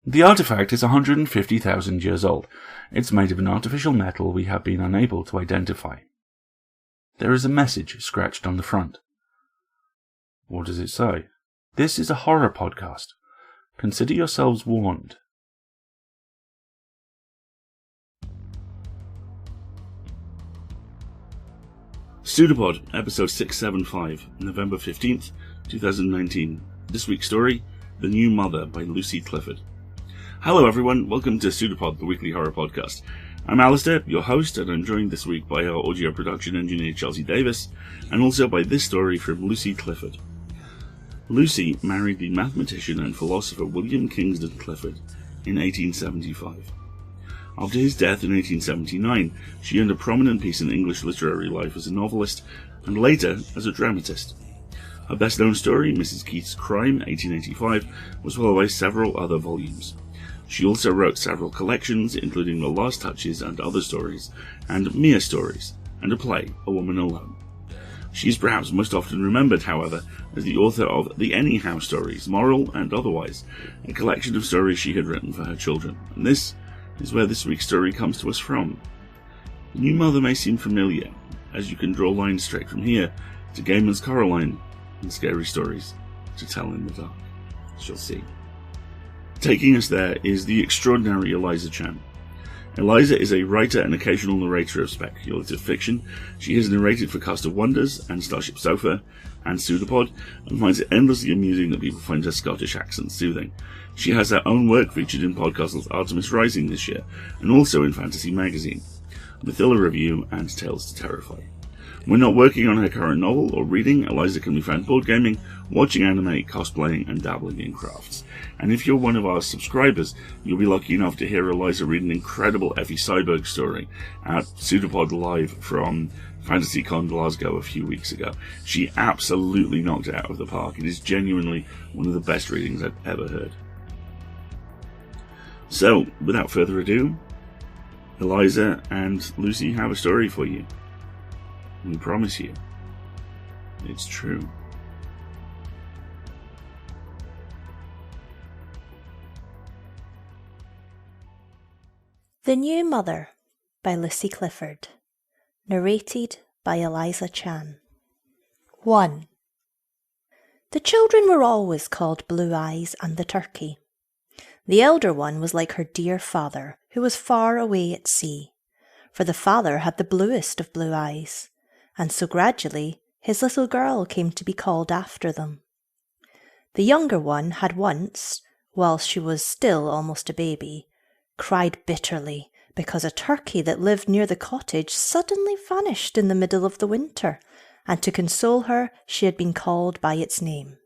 The artifact is 150,000 years old. It's made of an artificial metal we have been unable to identify. There is a message scratched on the front. What does it say? This is a horror podcast. Consider yourselves warned. PseudoPod, episode 675, November 15th, 2019. This week's story, The New Mother by Lucy Clifford. Hello everyone, welcome to PseudoPod, the weekly horror podcast. I'm Alistair, your host, and I'm joined this week by our audio production engineer Chelsea Davis, and also by this story from Lucy Clifford. Lucy married the mathematician and philosopher William Kingston Clifford in 1875. After his death in 1879, she earned a prominent place in English literary life as a novelist and later as a dramatist. Her best-known story, Mrs. Keith's Crime, 1885, was followed by several other volumes. She also wrote several collections, including The Last Touches and Other Stories, and Mere Stories, and a play, A Woman Alone. She is perhaps most often remembered, however, as the author of The Anyhow Stories, Moral and Otherwise, a collection of stories she had written for her children, and this is where this week's story comes to us from. The New Mother may seem familiar, as you can draw lines straight from here to Gaiman's Coraline and Scary Stories to Tell in the Dark. She'll see. Taking us there is the extraordinary Eliza Chan. Eliza is a writer and occasional narrator of speculative fiction. She has narrated for Cast of Wonders and Starship Sofa and PseudoPod, and finds it endlessly amusing that people find her Scottish accent soothing. She has her own work featured in podcasts like Artemis Rising this year, and also in Fantasy Magazine, Mythilla Review, and Tales to Terrify. When not working on her current novel or reading, Eliza can be found board gaming, watching anime, cosplaying, and dabbling in crafts. And if you're one of our subscribers, you'll be lucky enough to hear Eliza read an incredible Effie Seiberg story at PseudoPod Live from FantasyCon Glasgow a few weeks ago. She absolutely knocked it out of the park. It is genuinely one of the best readings I've ever heard. So, without further ado, Eliza and Lucy have a story for you. We promise you, it's true. The New Mother by Lucy Clifford. Narrated by Eliza Chan. 1. The children were always called Blue Eyes and the Turkey. The elder one was like her dear father, who was far away at sea, for the father had the bluest of blue eyes, and so gradually his little girl came to be called after them. The younger one had once, while she was still almost a baby, cried bitterly because a turkey that lived near the cottage suddenly vanished in the middle of the winter, and to console her she had been called by its name.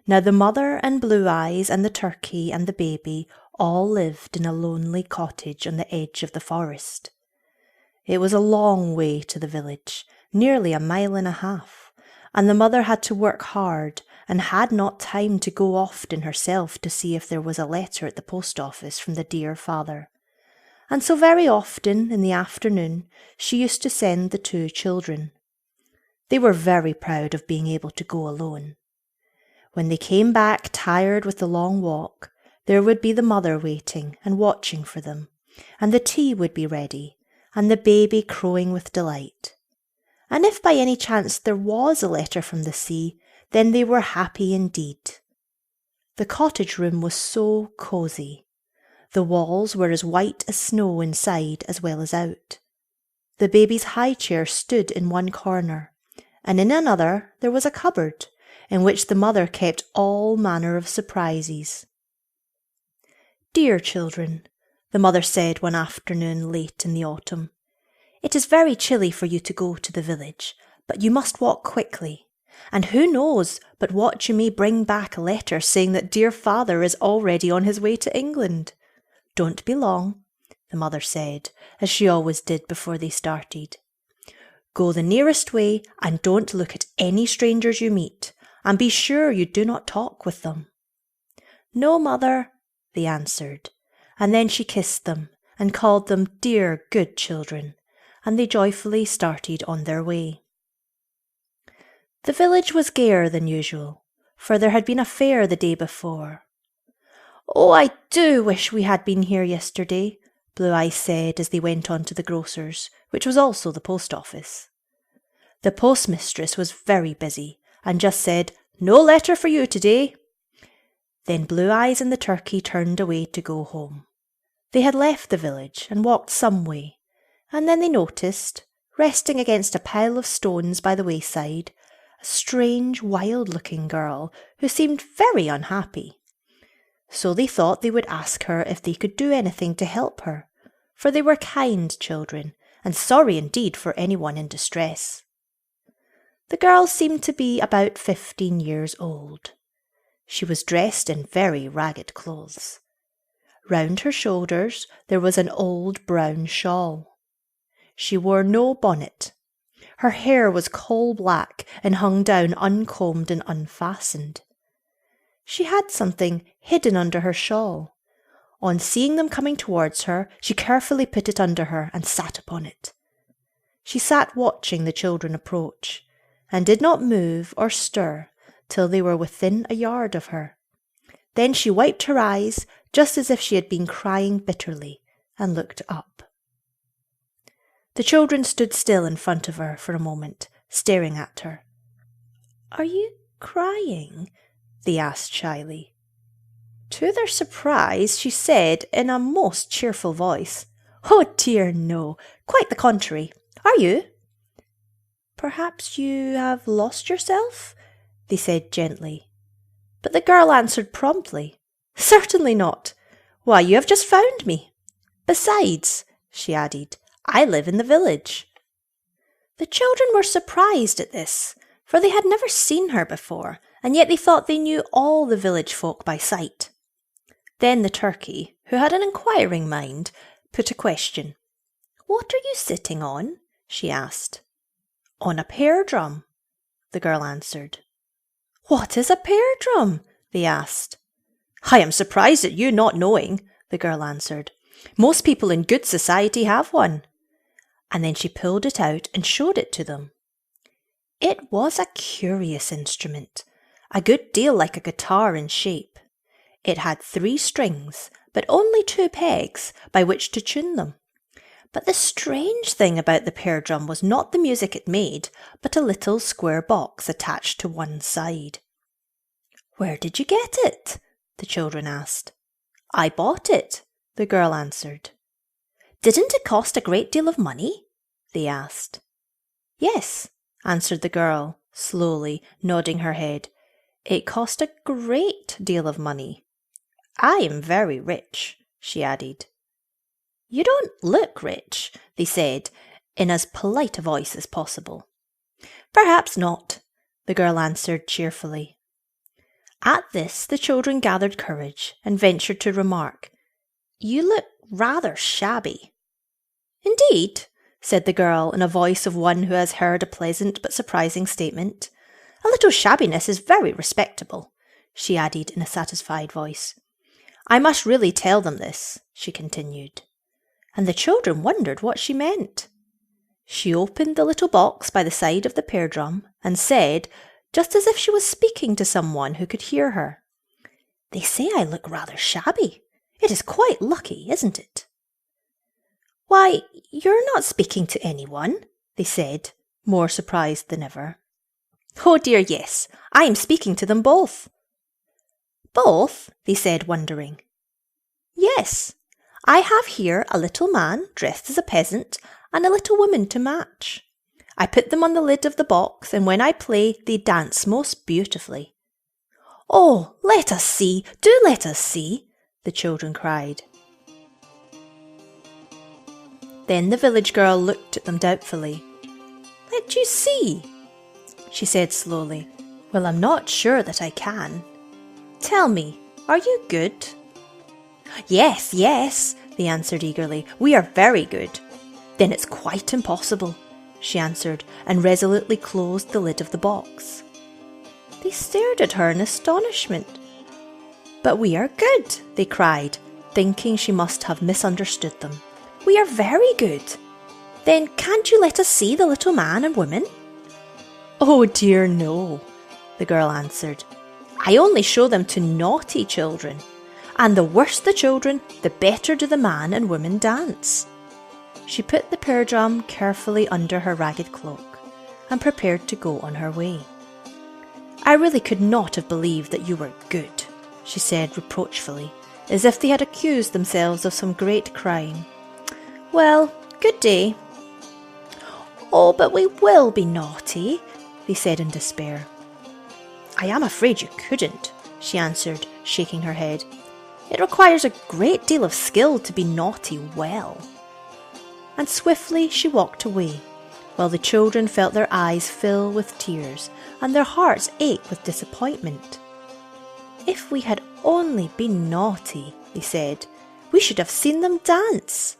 Now the mother and Blue Eyes and the turkey and the baby all lived in a lonely cottage on the edge of the forest. It was a long way to the village, nearly a mile and a half, and the mother had to work hard and had not time to go often herself to see if there was a letter at the post office from the dear father. And so very often in the afternoon she used to send the two children. They were very proud of being able to go alone. When they came back tired with the long walk, there would be the mother waiting and watching for them, and the tea would be ready, and the baby crowing with delight. And if by any chance there was a letter from the sea, then they were happy indeed. The cottage room was so cosy. The walls were as white as snow inside as well as out. The baby's high chair stood in one corner, and in another there was a cupboard, in which the mother kept all manner of surprises. "Dear children," the mother said one afternoon late in the autumn, "it is very chilly for you to go to the village, but you must walk quickly. And who knows but what you may bring back a letter saying that dear father is already on his way to England. Don't be long," the mother said, as she always did before they started. "Go the nearest way and don't look at any strangers you meet, and be sure you do not talk with them." "No, mother," they answered, and then she kissed them and called them dear good children, and they joyfully started on their way. The village was gayer than usual, for there had been a fair the day before. "Oh, I do wish we had been here yesterday," Blue Eyes said as they went on to the grocer's, which was also the post office. The postmistress was very busy and just said, "No letter for you today." Then Blue Eyes and the turkey turned away to go home. They had left the village and walked some way, and then they noticed, resting against a pile of stones by the wayside, a strange, wild-looking girl who seemed very unhappy. So they thought they would ask her if they could do anything to help her, for they were kind children and sorry indeed for anyone in distress. The girl seemed to be about 15 years old. She was dressed in very ragged clothes. Round her shoulders there was an old brown shawl. She wore no bonnet. Her hair was coal black and hung down uncombed and unfastened. She had something hidden under her shawl. On seeing them coming towards her, she carefully put it under her and sat upon it. She sat watching the children approach, and did not move or stir till they were within a yard of her. Then she wiped her eyes, just as if she had been crying bitterly, and looked up. The children stood still in front of her for a moment, staring at her. "Are you crying?" they asked shyly. To their surprise, she said in a most cheerful voice, "Oh dear, no, quite the contrary. Are you?" "Perhaps you have lost yourself?" they said gently. But the girl answered promptly, "Certainly not. Why, you have just found me. Besides," she added, "I live in the village." The children were surprised at this, for they had never seen her before, and yet they thought they knew all the village folk by sight. Then the turkey, who had an inquiring mind, put a question. "What are you sitting on?" she asked. "On a pear drum," the girl answered. "What is a pear drum?" they asked. "I am surprised at you not knowing," the girl answered. "Most people in good society have one." And then she pulled it out and showed it to them. It was a curious instrument, a good deal like a guitar in shape. It had 3 strings, but only 2 pegs by which to tune them. But the strange thing about the pear drum was not the music it made, but a little square box attached to one side. "Where did you get it?" the children asked. "I bought it," the girl answered. "Didn't it cost a great deal of money?" they asked. "Yes," answered the girl, slowly nodding her head. "It cost a great deal of money. I am very rich," she added. "You don't look rich," they said, in as polite a voice as possible. "Perhaps not," the girl answered cheerfully. At this the children gathered courage and ventured to remark, "You look rather shabby." "Indeed," said the girl in a voice of one who has heard a pleasant but surprising statement. "A little shabbiness is very respectable," she added in a satisfied voice. "I must really tell them this," she continued. And the children wondered what she meant. She opened the little box by the side of the pear drum and said, just as if she was speaking to someone who could hear her, "They say I look rather shabby. It is quite lucky, isn't it?" "Why, you're not speaking to anyone," they said, more surprised than ever. "Oh dear, yes, I am speaking to them both." "Both?" they said, wondering. "Yes. I have here a little man dressed as a peasant and a little woman to match. I put them on the lid of the box, and when I play, they dance most beautifully." "Oh, let us see, do let us see," the children cried. Then the village girl looked at them doubtfully. "Let you see," she said slowly. "Well, I'm not sure that I can. Tell me, are you good?" "Yes, yes," they answered eagerly. "We are very good." "Then it's quite impossible," she answered, and resolutely closed the lid of the box. They stared at her in astonishment. "But we are good," they cried, thinking she must have misunderstood them. "We are very good. Then can't you let us see the little man and woman?" "Oh dear, no," the girl answered. "I only show them to naughty children. and the worse the children, the better do the man and woman dance." She put the prayer drum carefully under her ragged cloak and prepared to go on her way. "I really could not have believed that you were good," she said reproachfully, as if they had accused themselves of some great crime. "Well, good day." "Oh, but we will be naughty," they said in despair. "I am afraid you couldn't," she answered, shaking her head. "It requires a great deal of skill to be naughty well." And swiftly she walked away, while the children felt their eyes fill with tears and their hearts ache with disappointment. "If we had only been naughty," they said, "we should have seen them dance."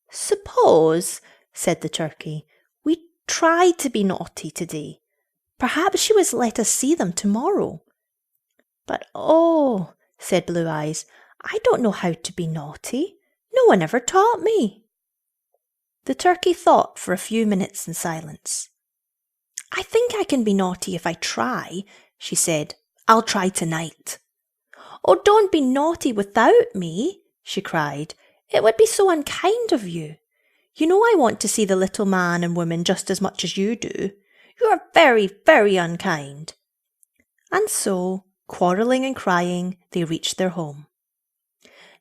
"Suppose," said the turkey, "we tried to be naughty today. Perhaps she would let us see them tomorrow." "But oh," said Blue Eyes, "I don't know how to be naughty. No one ever taught me." The turkey thought for a few minutes in silence. "I think I can be naughty if I try," she said. "I'll try tonight." "Oh, don't be naughty without me," she cried. "It would be so unkind of you. You know I want to see the little man and woman just as much as you do. You are very, very unkind." And so, quarrelling and crying, they reached their home.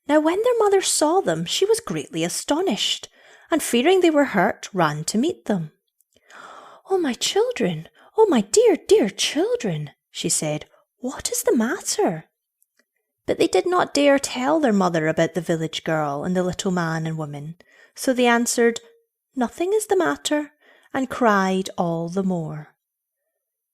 Now when their mother saw them, she was greatly astonished, and fearing they were hurt, ran to meet them. "Oh, my children! Oh, my dear, dear children!" she said. "What is the matter?" But they did not dare tell their mother about the village girl and the little man and woman, so they answered, "Nothing is the matter," and cried all the more.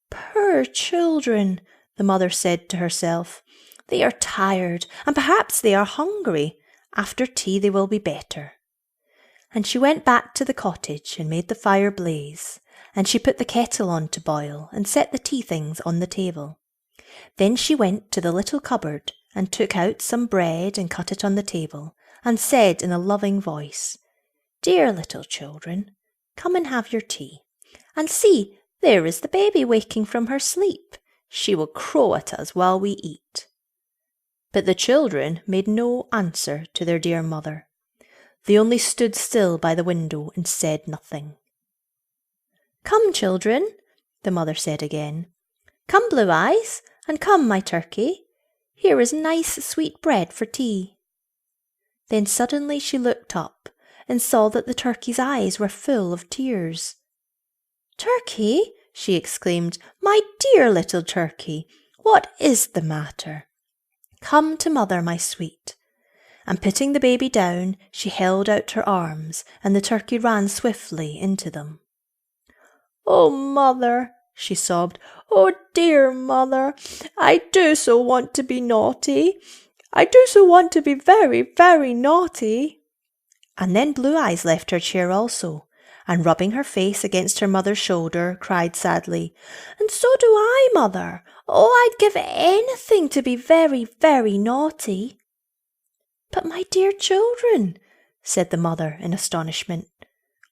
"Poor children," the mother said to herself. "They are tired, and perhaps they are hungry. After tea they will be better." And she went back to the cottage and made the fire blaze, and she put the kettle on to boil and set the tea things on the table. Then she went to the little cupboard and took out some bread and cut it on the table, and said in a loving voice, "Dear little children, come and have your tea. And see, there is the baby waking from her sleep. She will crow at us while we eat." But the children made no answer to their dear mother. They only stood still by the window and said nothing. "Come, children," the mother said again. "Come, Blue Eyes, and come, my turkey. Here is nice sweet bread for tea." Then suddenly she looked up and saw that the turkey's eyes were full of tears. "Turkey," she exclaimed, "my dear little turkey, what is the matter? Come to mother, my sweet." And putting the baby down, she held out her arms, and the turkey ran swiftly into them. "Oh, mother," she sobbed, "oh, dear mother, I do so want to be naughty. I do so want to be very, very naughty." And then Blue Eyes left her chair also, and rubbing her face against her mother's shoulder, cried sadly, "And so do I, mother. Oh, I'd give anything to be very, very naughty." "But my dear children," said the mother in astonishment,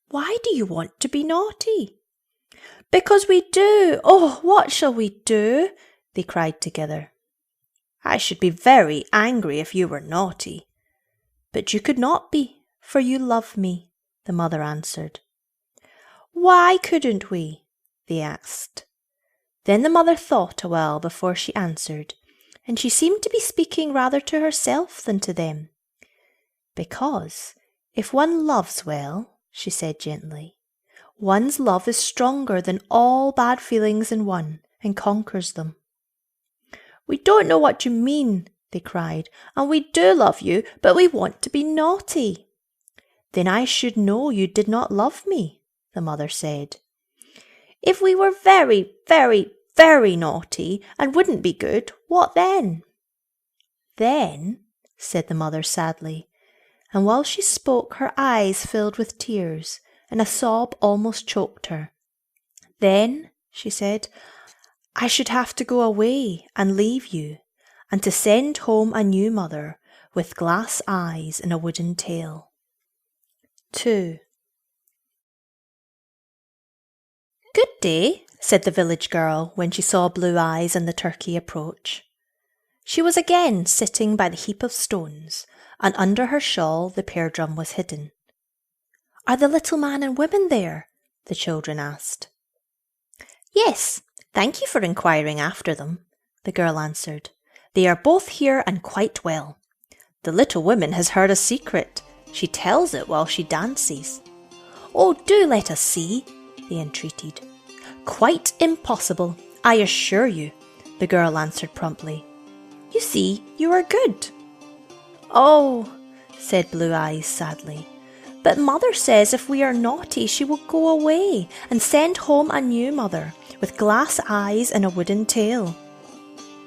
"why do you want to be naughty?" "Because we do. Oh, what shall we do?" they cried together. "I should be very angry if you were naughty." "But you could not be, for you love me," the mother answered. "Why couldn't we?" they asked. Then the mother thought a while before she answered, and she seemed to be speaking rather to herself than to them. "Because if one loves well," she said gently, "one's love is stronger than all bad feelings in one and conquers them." "We don't know what you mean," they cried, "and we do love you, but we want to be naughty." "Then I should know you did not love me," the mother said. "If we were very, very, very naughty and wouldn't be good, what then?" "Then," said the mother sadly, and while she spoke her eyes filled with tears and a sob almost choked her. "Then," she said, "I should have to go away and leave you, and to send home a new mother with glass eyes and a wooden tail." 2. "Good day," said the village girl when she saw Blue Eyes and the turkey approach. She was again sitting by the heap of stones, and under her shawl the pear drum was hidden. "Are the little man and woman there?" the children asked. "Yes, thank you for inquiring after them," the girl answered. "They are both here and quite well. The little woman has heard a secret. She tells it while she dances." "Oh, do let us see," they entreated. "Quite impossible, I assure you," the girl answered promptly. "You see, you are good." "Oh," said Blue Eyes sadly, "but Mother says if we are naughty she will go away and send home a new mother with glass eyes and a wooden tail."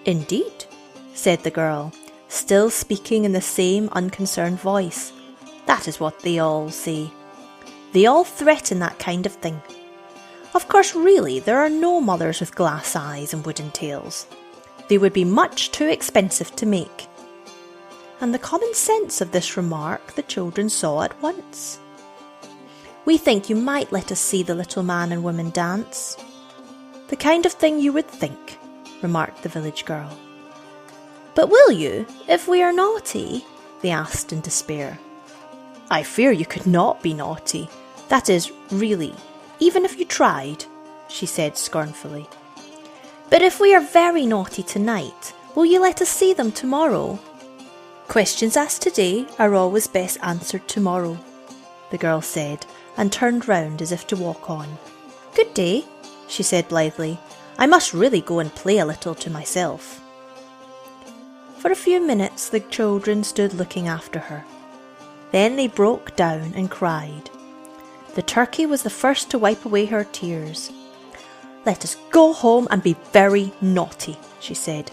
"Indeed," said the girl, still speaking in the same unconcerned voice. "That is what they all say. They all threaten that kind of thing. Of course, really, there are no mothers with glass eyes and wooden tails. They would be much too expensive to make." And the common sense of this remark the children saw at once. "We think you might let us see the little man and woman dance." "The kind of thing you would think," remarked the village girl. "But will you, if we are naughty?" they asked in despair. "I fear you could not be naughty. That is, really, even if you tried," she said scornfully. "But if we are very naughty tonight, will you let us see them tomorrow?" "Questions asked today are always best answered tomorrow," the girl said, and turned round as if to walk on. "Good day," she said blithely. "I must really go and play a little to myself." For a few minutes the children stood looking after her. Then they broke down and cried. The turkey was the first to wipe away her tears. "Let us go home and be very naughty," she said.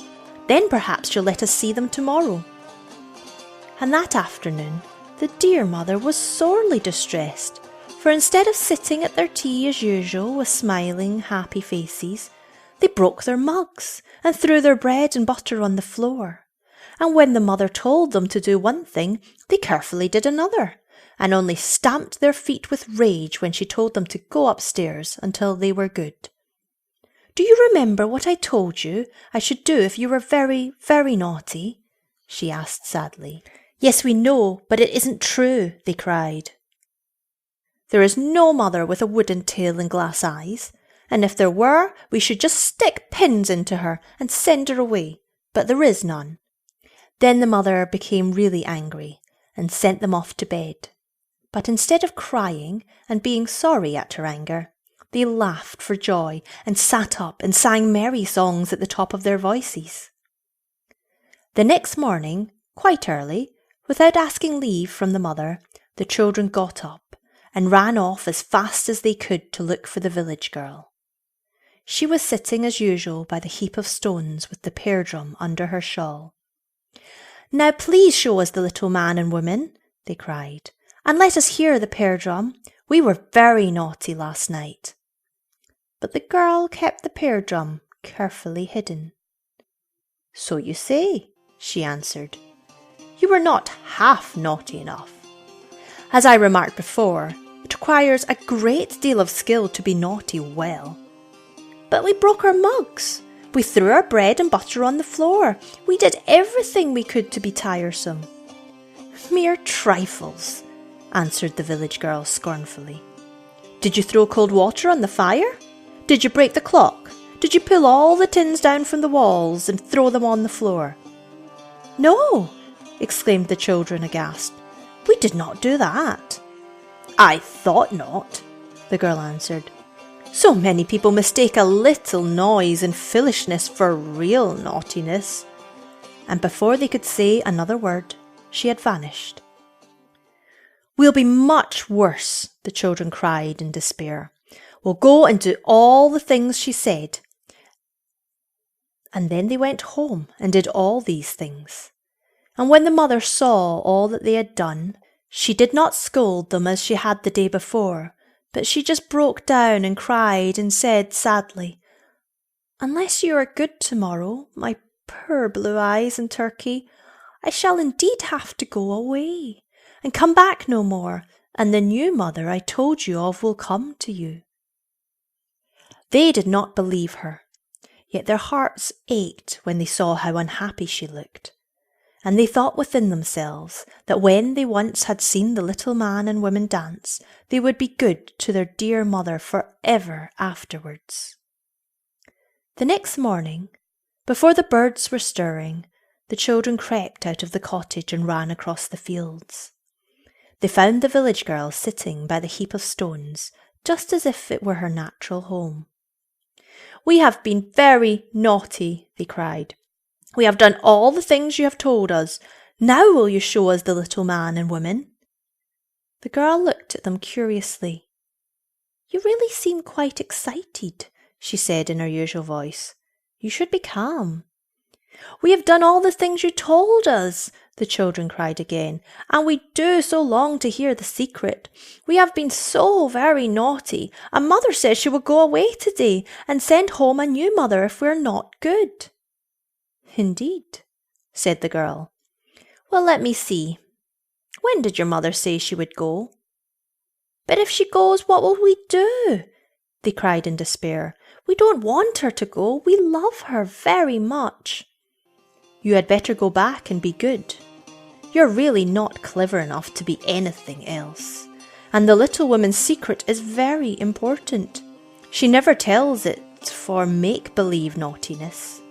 "Then perhaps you'll let us see them tomorrow." And that afternoon the dear mother was sorely distressed, for instead of sitting at their tea as usual with smiling, happy faces, they broke their mugs and threw their bread and butter on the floor. And when the mother told them to do one thing, they carefully did another, and only stamped their feet with rage when she told them to go upstairs until they were good. "Do you remember what I told you I should do if you were very, very naughty?" she asked sadly. "Yes, we know, but it isn't true," they cried. "There is no mother with a wooden tail and glass eyes, and if there were, we should just stick pins into her and send her away, but there is none." Then the mother became really angry and sent them off to bed. But instead of crying and being sorry at her anger, they laughed for joy and sat up and sang merry songs at the top of their voices. The next morning, quite early, without asking leave from the mother, the children got up and ran off as fast as they could to look for the village girl. She was sitting as usual by the heap of stones with the pear drum under her shawl. "Now please show us the little man and woman," they cried, "and let us hear the pear drum. We were very naughty last night." But the girl kept the pear drum carefully hidden. "So you say," she answered. "You were not half naughty enough. As I remarked before, it requires a great deal of skill to be naughty well. But we broke our mugs. We threw our bread and butter on the floor. We did everything we could to be tiresome." "Mere trifles," answered the village girl scornfully. "Did you throw cold water on the fire? Did you break the clock? Did you pull all the tins down from the walls and throw them on the floor?" "No," exclaimed the children aghast. "We did not do that." "I thought not," the girl answered. "So many people mistake a little noise and foolishness for real naughtiness." And before they could say another word, she had vanished. "We'll be much worse," the children cried in despair. "We'll go and do all the things she said." And then they went home and did all these things. And when the mother saw all that they had done, she did not scold them as she had the day before, but she just broke down and cried and said sadly, "Unless you are good tomorrow, my poor Blue Eyes and Turkey, I shall indeed have to go away and come back no more, and the new mother I told you of will come to you." They did not believe her. Yet their hearts ached when they saw how unhappy she looked, and they thought within themselves that when they once had seen the little man and woman dance, they would be good to their dear mother for ever afterwards. The next morning, before the birds were stirring, the children crept out of the cottage and ran across the fields. They found the village girl sitting by the heap of stones, just as if it were her natural home. "We have been very naughty," they cried. "We have done all the things you have told us. Now will you show us the little man and woman?" The girl looked at them curiously. "You really seem quite excited," she said in her usual voice. "You should be calm." "We have done all the things you told us," the children cried again, "and we do so long to hear the secret. We have been so very naughty, and Mother says she will go away today and send home a new mother if we are not good." "Indeed," said the girl. "Well, let me see. When did your mother say she would go?" "But if she goes, what will we do?" they cried in despair. "We don't want her to go. We love her very much." "You had better go back and be good. You're really not clever enough to be anything else. And the little woman's secret is very important. She never tells it for make-believe naughtiness."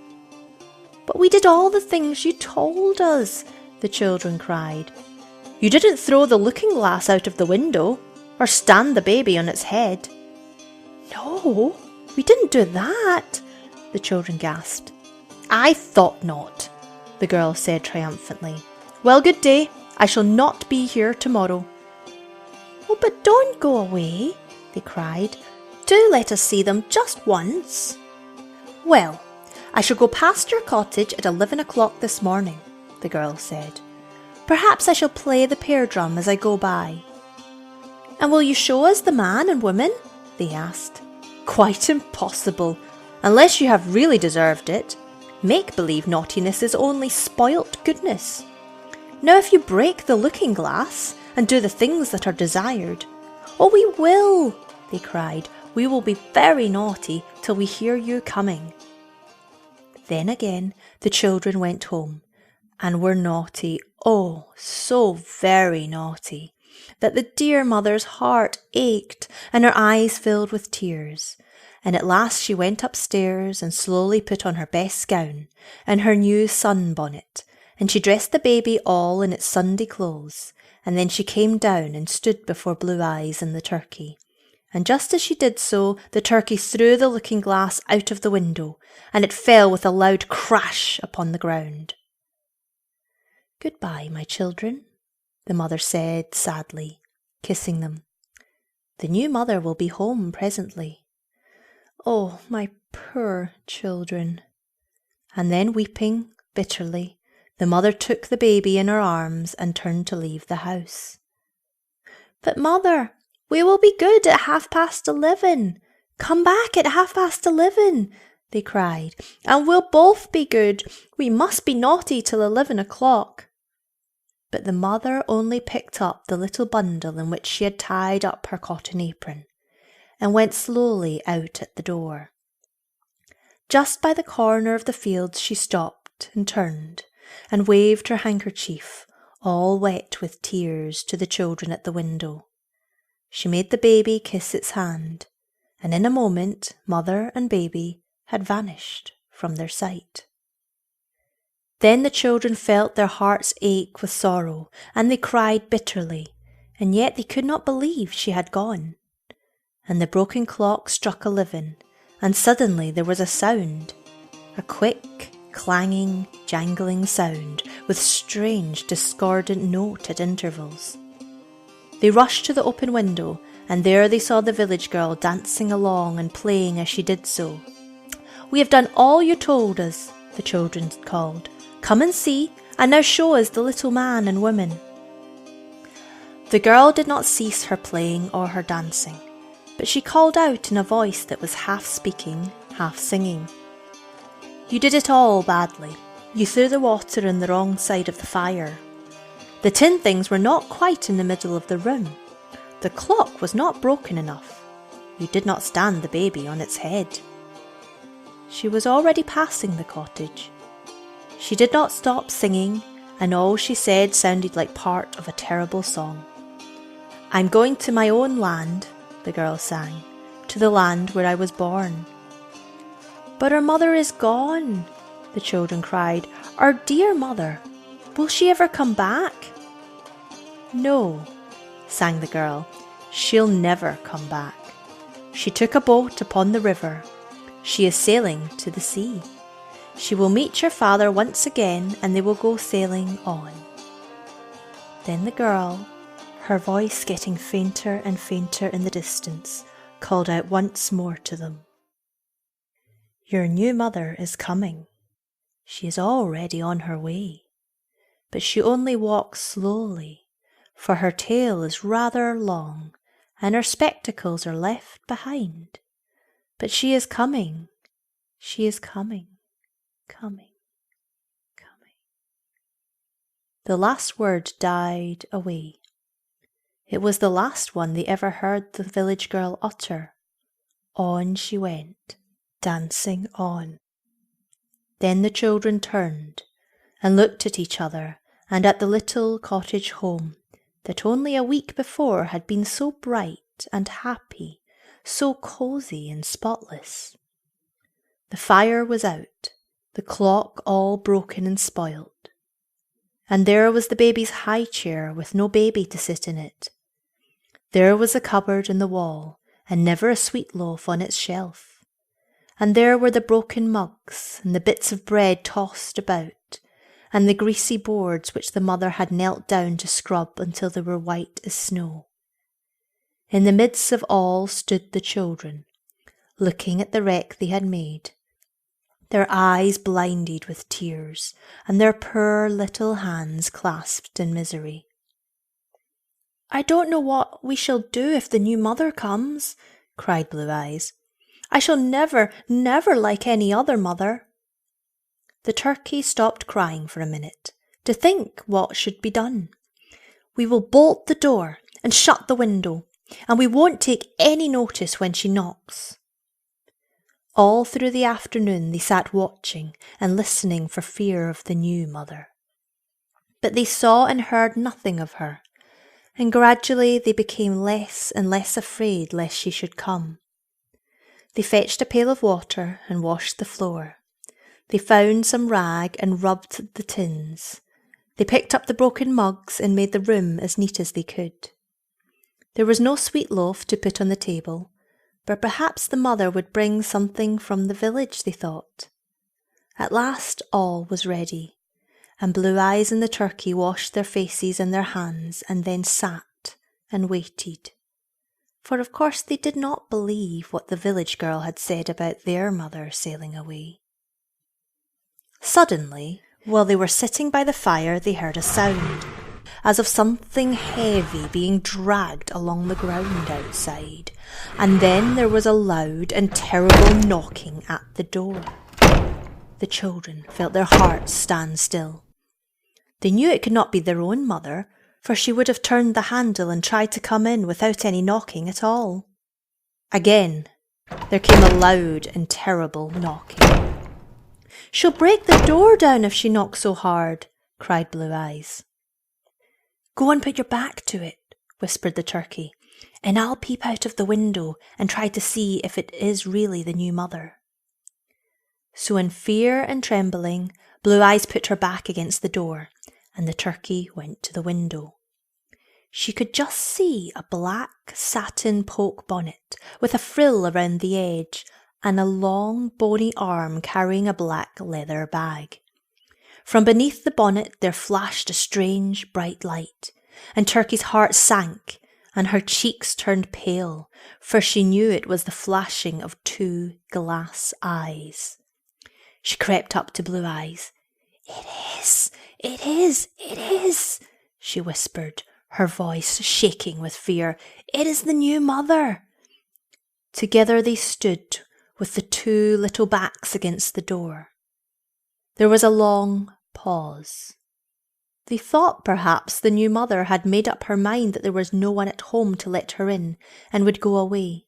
"But we did all the things you told us," the children cried. "You didn't throw the looking-glass out of the window or stand the baby on its head." "No, we didn't do that," the children gasped. "I thought not," the girl said triumphantly. "Well, good day. I shall not be here tomorrow." "Oh, but don't go away," they cried. "Do let us see them just once." "Well, I shall go past your cottage at 11 o'clock this morning," the girl said. "Perhaps I shall play the pear drum as I go by." "And will you show us the man and woman?" they asked. "Quite impossible, unless you have really deserved it. Make-believe naughtiness is only spoilt goodness. Now if you break the looking-glass and do the things that are desired—" "Oh, we will," they cried. "We will be very naughty till we hear you coming." Then again the children went home and were naughty, oh, so very naughty, that the dear mother's heart ached and her eyes filled with tears. And at last she went upstairs and slowly put on her best gown and her new sun-bonnet, and she dressed the baby all in its Sunday clothes, and then she came down and stood before Blue Eyes and the turkey. And just as she did so, the turkey threw the looking-glass out of the window, and it fell with a loud crash upon the ground. "Goodbye, my children," the mother said sadly, kissing them. "The new mother will be home presently. Oh, my poor children." And then, weeping bitterly, the mother took the baby in her arms and turned to leave the house. "But, Mother, we will be good at 11:30. Come back at 11:30, they cried, "and we'll both be good. We must be naughty till 11 o'clock. But the mother only picked up the little bundle in which she had tied up her cotton apron, and went slowly out at the door. Just by the corner of the fields she stopped and turned, and waved her handkerchief, all wet with tears, to the children at the window. She made the baby kiss its hand, and in a moment mother and baby had vanished from their sight. Then the children felt their hearts ache with sorrow, and they cried bitterly, and yet they could not believe she had gone. And the broken clock struck 11, and suddenly there was a sound, a quick, clanging, jangling sound, with strange, discordant note at intervals. They rushed to the open window, and there they saw the village girl dancing along and playing as she did so. "We have done all you told us," the children called. "Come and see, and now show us the little man and woman." The girl did not cease her playing or her dancing, but she called out in a voice that was half speaking, half singing. "You did it all badly. You threw the water on the wrong side of the fire. The tin things were not quite in the middle of the room. The clock was not broken enough. You did not stand the baby on its head." she was already passing the cottage. She did not stop singing, and all she said sounded like part of a terrible song. "I'm going to my own land," the girl sang, "to the land where I was born." "But our mother is gone," the children cried. "Our dear mother. Will she ever come back?" "No," sang the girl, "she'll never come back. She took a boat upon the river. She is sailing to the sea. She will meet your father once again, and they will go sailing on." Then the girl, her voice getting fainter and fainter in the distance, called out once more to them, "Your new mother is coming. She is already on her way. But she only walks slowly, for her tail is rather long, and her spectacles are left behind. But she is coming. She is coming. Coming, coming." The last word died away. It was the last one they ever heard the village girl utter. On she went, dancing on. Then the children turned and looked at each other and at the little cottage home that only a week before had been so bright and happy, so cosy and spotless. The fire was out, the clock all broken and spoilt, and there was the baby's high chair with no baby to sit in it. There was the cupboard in the wall, and never a sweet loaf on its shelf. And there were the broken mugs, and the bits of bread tossed about, and the greasy boards which the mother had knelt down to scrub until they were white as snow. In the midst of all stood the children, looking at the wreck they had made, their eyes blinded with tears, and their poor little hands clasped in misery. "I don't know what we shall do if the new mother comes," cried Blue Eyes. "I shall never, never like any other mother." The turkey stopped crying for a minute, to think what should be done. "We will bolt the door and shut the window, and we won't take any notice when she knocks." All through the afternoon they sat watching and listening for fear of the new mother. But they saw and heard nothing of her, and gradually they became less and less afraid lest she should come. They fetched a pail of water and washed the floor. They found some rag and rubbed the tins. They picked up the broken mugs and made the room as neat as they could. There was no sweet loaf to put on the table, but perhaps the mother would bring something from the village, they thought. At last all was ready, and Blue Eyes and the turkey washed their faces and their hands and then sat and waited. For of course they did not believe what the village girl had said about their mother sailing away. Suddenly, while they were sitting by the fire, they heard a sound, as of something heavy being dragged along the ground outside, and then there was a loud and terrible knocking at the door. The children felt their hearts stand still. They knew it could not be their own mother, for she would have turned the handle and tried to come in without any knocking at all. Again, there came a loud and terrible knocking. "She'll break the door down if she knocks so hard," cried Blue Eyes. "Go and put your back to it," whispered the turkey, "and I'll peep out of the window and try to see if it is really the new mother." So in fear and trembling, Blue Eyes put her back against the door, and the turkey went to the window. She could just see a black satin poke bonnet with a frill around the edge, and a long bony arm carrying a black leather bag. From beneath the bonnet there flashed a strange bright light, and Turkey's heart sank, and her cheeks turned pale, for she knew it was the flashing of two glass eyes. She crept up to Blue Eyes. "It is, it is, it is," she whispered, her voice shaking with fear. "It is the new mother." Together they stood, with the two little backs against the door. There was a long pause. They thought perhaps the new mother had made up her mind that there was no one at home to let her in and would go away.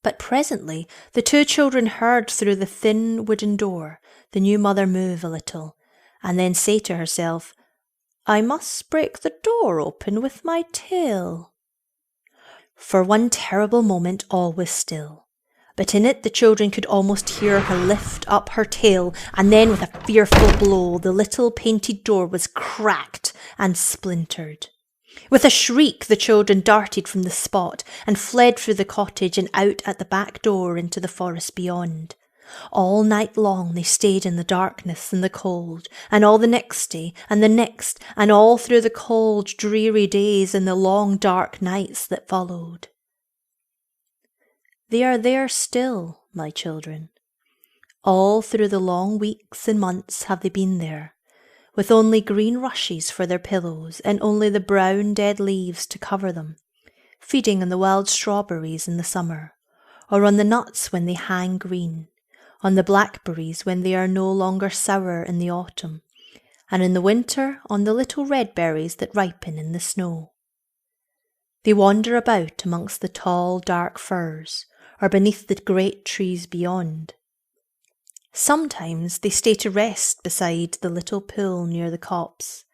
But presently the two children heard through the thin wooden door the new mother move a little, and then say to herself, "I must break the door open with my tail." For one terrible moment all was still, but in it the children could almost hear her lift up her tail, and then with a fearful blow the little painted door was cracked and splintered. With a shriek the children darted from the spot and fled through the cottage and out at the back door into the forest beyond. All night long they stayed in the darkness and the cold, and all the next day and the next, and all through the cold, dreary days and the long dark nights that followed. They are there still, my children. All through the long weeks and months have they been there, with only green rushes for their pillows and only the brown dead leaves to cover them, feeding on the wild strawberries in the summer, or on the nuts when they hang green, on the blackberries when they are no longer sour in the autumn, and in the winter on the little red berries that ripen in the snow. They wander about amongst the tall dark firs, or beneath the great trees beyond. Sometimes they stay to rest beside the little pool near the copse.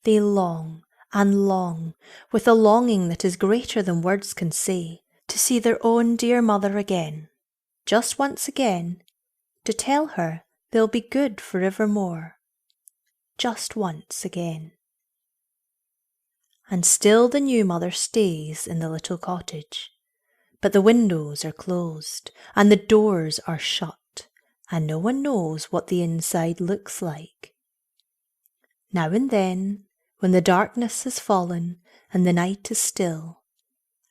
They long and long, with a longing that is greater than words can say, to see their own dear mother again, just once again, to tell her they'll be good for evermore, just once again. And still the new mother stays in the little cottage, but the windows are closed and the doors are shut, and no one knows what the inside looks like. Now and then, when the darkness has fallen and the night is still,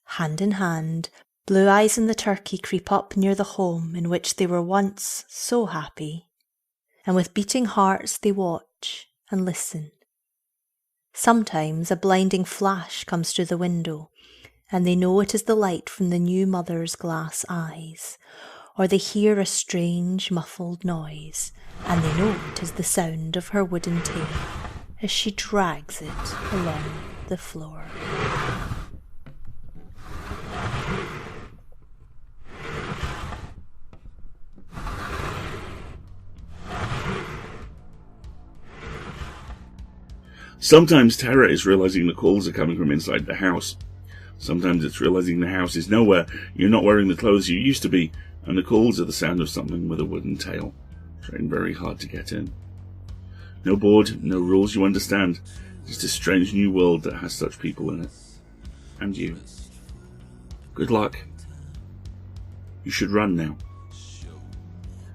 hand in hand, Blue Eyes and the turkey creep up near the home in which they were once so happy, and with beating hearts they watch and listen. Sometimes a blinding flash comes through the window, and they know it is the light from the new mother's glass eyes, or they hear a strange muffled noise, and they know it is the sound of her wooden tail as she drags it along the floor. Sometimes terror is realizing the calls are coming from inside the house. Sometimes it's realizing the house is nowhere, you're not wearing the clothes you used to be, and the calls are the sound of something with a wooden tail, trying very hard to get in. No board, no rules you understand, just a strange new world that has such people in it. And you. Good luck. You should run now.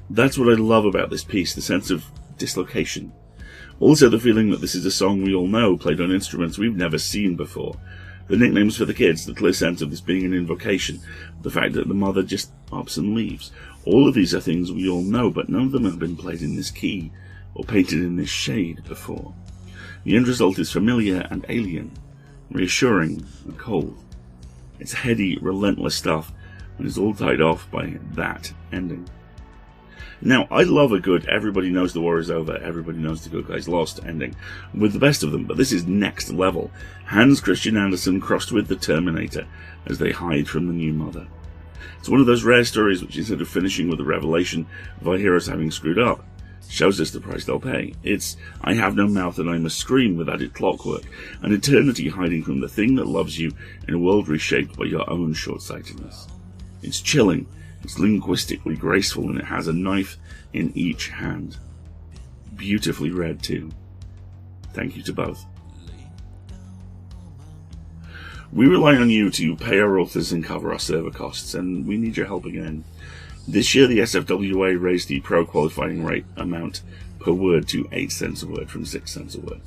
That's what I love about this piece, the sense of dislocation. Also the feeling that this is a song we all know, played on instruments we've never seen before. The nicknames for the kids, the clear sense of this being an invocation, the fact that the mother just ups and leaves. All of these are things we all know, but none of them have been played in this key, or painted in this shade before. The end result is familiar and alien, reassuring and cold. It's heady, relentless stuff, and it's all tied off by that ending. Now, I love a good everybody knows the war is over, everybody knows the good guys lost ending with the best of them, but this is next level. Hans Christian Andersen crossed with the Terminator as they hide from the new mother. It's one of those rare stories which, instead of finishing with a revelation of our heroes having screwed up, shows us the price they'll pay. It's I have no mouth and I must scream with added clockwork, an eternity hiding from the thing that loves you in a world reshaped by your own short-sightedness. It's chilling. It's linguistically graceful, and it has a knife in each hand. Beautifully read too. Thank you to both. We rely on you to pay our authors and cover our server costs, and we need your help again. This year the SFWA raised the pro qualifying rate amount per word to 8 cents a word from 6 cents a word.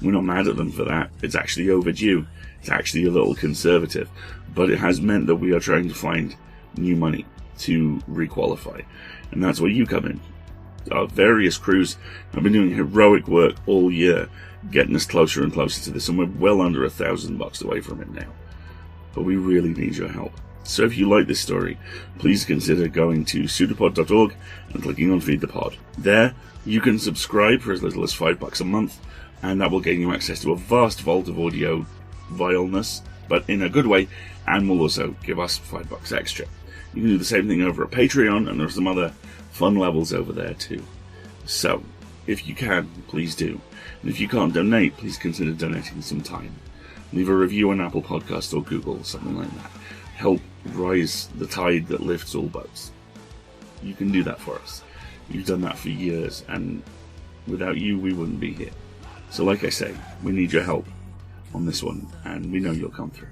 We're not mad at them for that. It's actually overdue. It's actually a little conservative, but it has meant that we are trying to find new money to requalify, and that's where you come in. Our various crews have been doing heroic work all year, getting us closer and closer to this, and we're well under $1,000 away from it now. But we really need your help. So if you like this story, please consider going to pseudopod.org and clicking on Feed the Pod. There, you can subscribe for as little as $5 a month, and that will gain you access to a vast vault of audio vileness, but in a good way, and will also give us $5 extra. You can do the same thing over at Patreon, and there's some other fun levels over there too. So, if you can, please do. And if you can't donate, please consider donating some time. Leave a review on Apple Podcasts or Google, something like that. Help rise the tide that lifts all boats. You can do that for us. You've done that for years, and without you, we wouldn't be here. So like I say, we need your help on this one, and we know you'll come through.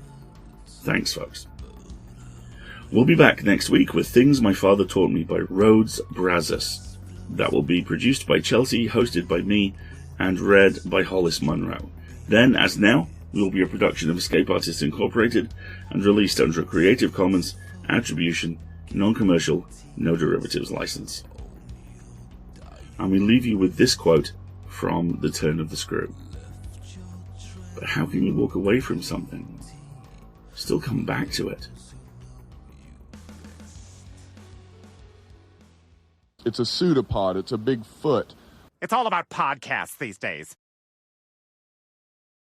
Thanks, folks. We'll be back next week with Things My Father Taught Me by Rhodes Brazos. That will be produced by Chelsea, hosted by me, and read by Hollis Munro. Then, as now, will be a production of Escape Artists Incorporated and released under a Creative Commons Attribution, Non-Commercial, No Derivatives license. And we leave you with this quote from The Turn of the Screw. But how can you walk away from something, still come back to it? It's a pseudopod. It's a big foot. It's all about podcasts these days.